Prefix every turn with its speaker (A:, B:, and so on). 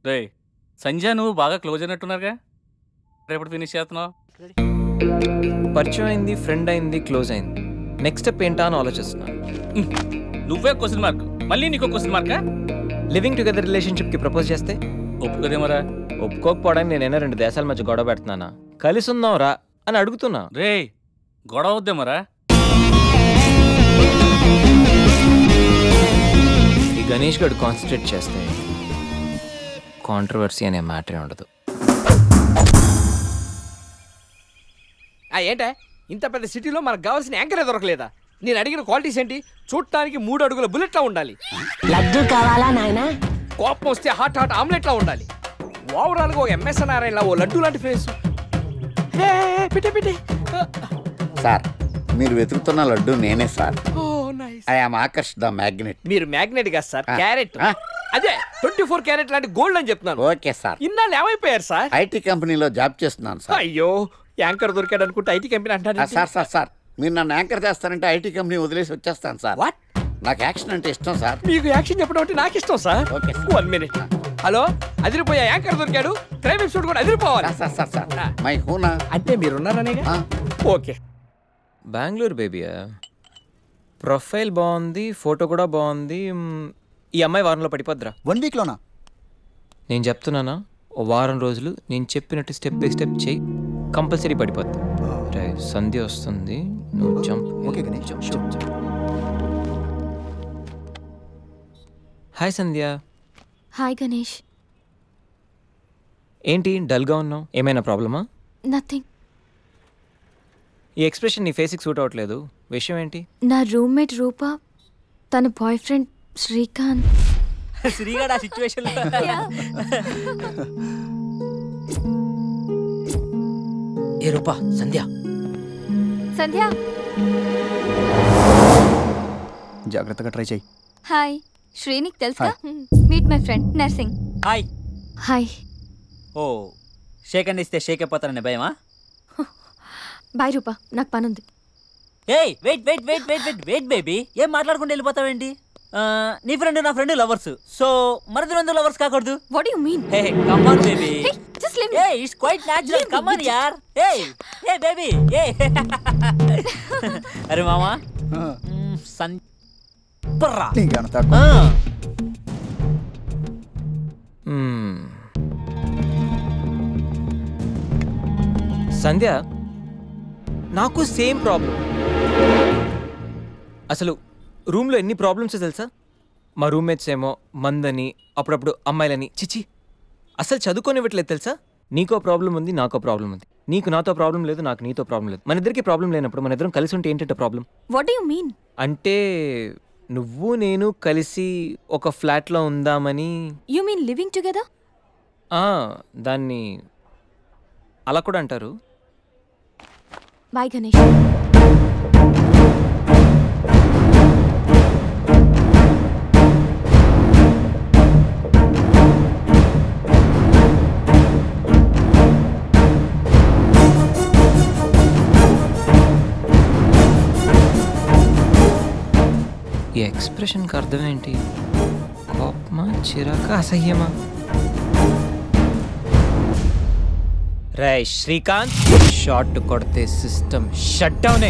A: రే సంజయ్, నువ్వు బాగా క్లోజ్ అయినట్టున్నారుగా, రేపటి ఫినిష్ చేస్తున్నావు?
B: పరిచయం అయింది, ఫ్రెండ్ అయింది, క్లోజ్ అయింది, నెక్స్ట్ స్టెప్ ఏంటా అని ఆలోచిస్తున్నా.
A: నువ్వే క్వశ్చన్ మార్క్, మళ్ళీ నీకు క్వశ్చన్ మార్కా?
B: లివింగ్ టుగెదర్ రిలేషన్షిప్కి ప్రపోజ్ చేస్తే
A: ఒప్పుకోదేమరా?
B: ఒప్పుకోకపోవడానికి నేనైనా 2 దేశాల మధ్య గొడవ పెడుతున్నానా? కలిసి ఉందాం రా అని అడుగుతున్నా.
A: రే గొడవ వద్దేమరా?
B: ఈ గణేష్ గడు కాన్సన్ట్రేట్ చేస్తే కాంట్రవర్సీ అనే మ్యాటరే ఉండదు.
C: ఏంటే ఇంత పెద్ద సిటీలో మనకు కావాల్సిన యాంకరే దొరకలేదా? నేను అడిగిన క్వాలిటీస్ ఏంటి? చూడటానికి 3 అడుగుల బుల్లెట్లా ఉండాలి,
D: లడ్డు కావాలా నాయనా,
C: కోపం వస్తే హాట్ ఆమ్లెట్లా ఉండాలి, ఓవరాల్గా ఓ ఎంఎస్ నారాయణలా ఓ లడ్డు లాంటి ఫేస్.
E: సార్, మీరు వెతుకుతున్న లడ్డు నేనే sir. I am Aakarsh the magnet.
C: మీరు మ్యాగ్నెట్ కాదు సార్, క్యారెట్. అదే 24 క్యారెట్ లాంటి గోల్డ్ అని చెప్తున్నాను.
E: Okay sir.
C: ఇన్నాళ్ళు ఏమైపోయారు సార్?
E: ఐటీ కంపెనీలో జాబ్ చేస్తున్నాను సార్.
C: అయ్యో, యాంకర్ దొరికాడు అనుకుంటే ఐటీ కంపెనీ అంటారు
E: సార్. సార్ సార్ మీరు నన్ను యాంకర్ చేస్తారంటే ఐటీ కంపెనీ వదిలేసి వచ్చేస్తాను సార్.
C: వాట్?
E: నాకు యాక్షన్ అంటే ఇష్టం సార్.
C: మీకు యాక్షన్ చెప్పడం అంటే నాకు ఇష్టం సార్.
E: Okay,
C: 1 minute. హలో, అదిరిపోయా యాంకర్ దొరికాడు, క్రైమ్ ఎపిసోడ్ కూడా అదిరిపోవాలి.
E: సార్ సార్ సార్ మై హూనా
C: అంటే మీరున్నారనేగా. ఓకే.
B: బెంగళూరు బేబీయా, ప్రొఫైల్ బాగుంది, ఫోటో కూడా బాగుంది. ఈ అమ్మాయి వారంలో పడిపోద్దిరా.
F: 1 వీక్లోనా?
B: నేను చెప్తున్నానా, ఓ వారం రోజులు నేను చెప్పినట్టు స్టెప్ బై స్టెప్ చేయి, కంపల్సరీ పడిపోద్ది. రే సంధ్య వస్తుంది, నువ్వు జంప్.
F: ఓకే గణేష్,
B: హాయ్ సంధ్య.
G: హాయ్ గణేష్.
B: ఏంటి డల్గా ఉన్నావు? ఏమైనా ప్రాబ్లమా?
G: నథింగ్.
B: ఈ ఎక్స్ప్రెషన్ నీ ఫేస్కి సూట్ అవ్వట్లేదు. విషయం ఏంటి?
G: నా రూమ్మేట్ రూప, తన బాయ్ ఫ్రెండ్ శ్రీకాంత్.
H: శ్రీగాడు ఆ సిచ్యువేషన్.
C: ఏ రూపా, సంధ్య.
G: సంధ్య,
F: జాగ్రత్తగా ట్రై చేయి.
G: హాయ్. శ్రీనిక్ తెలుసా? Meet my friend Narsing.
H: Hi.
G: Hi.
H: ఓ, షేక్ అండ్ ఇస్తే షేక్ అయిపోతానని భయమా?
G: బాయ్ రూపా, నాకు పని ఉంది.
H: ఏయ్ wait wait wait wait wait wait baby, ఏం మాట్లాడుకుంటూ వెళ్ళిపోతావేంటి? నీ ఫ్రెండ్ నా ఫ్రెండ్ లవర్స్, సో మరిది లవర్స్ కాకూడదు.
G: What you mean?
H: Hey come on baby.
G: Just leave me.
H: Hey, it's quite natural. Come on, yaar. Hey, hey, baby. Hey. अरे मामा. संपरा.
F: నీకేమన్నా తక్కువ?
B: సంధ్య, నాకు సేమ్ ప్రాబ్లం. అసలు రూమ్లో ఎన్ని ప్రాబ్లమ్స్ తెలుసా? మా రూమ్మేట్స్ ఏమో మందని, అప్పుడప్పుడు అమ్మాయిలని, చిచి అసలు చదువుకోనివ్వట్లేదు తెలుసా? నీకో ప్రాబ్లం ఉంది, నాకో ప్రాబ్లం ఉంది. నీకు నాతో ప్రాబ్లం లేదు, నాకు నీతో ప్రాబ్లం లేదు. మన ఇద్దరికి ప్రాబ్లం లేనప్పుడు మన ఇద్దరం కలిసి ఉంటే ఏంటంటే problem?
G: What do you mean?
B: అంటే నువ్వు నేను కలిసి ఒక ఫ్లాట్లో ఉందామని.
G: You mean living together?
B: దాన్ని అలా కూడా అంటారు.
G: బాయ్ గణేష్.
B: ఈ ఎక్స్ప్రెషన్కి అర్థం ఏంటి? కోపమా, చిరాక, అసహ్యమా? రే శ్రీకాంత్, షాట్ కొడితే సిస్టమ్ షట్ డౌనే.